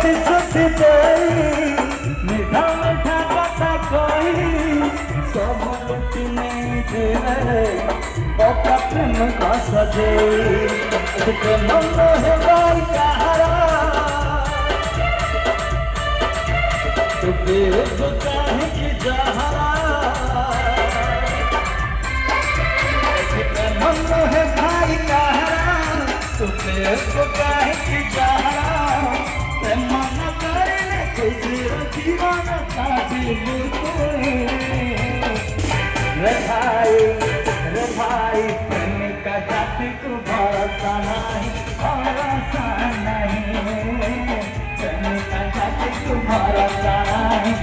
प्रतिशोध देई मीठा मीठा कथा कही सब लुटी नहीं देवे पक्का प्रेम का सजे प्रेम है भाई कहारा तो देव चाहे कि जहरा प्रेम है भाई कहारा तो देव चाहे कि जहरा प्रेम न करे खुशी जीवन काटी रे भाई प्रेम का जाति को भरोसा नहीं प्रेम का जाति को भरोसा नहीं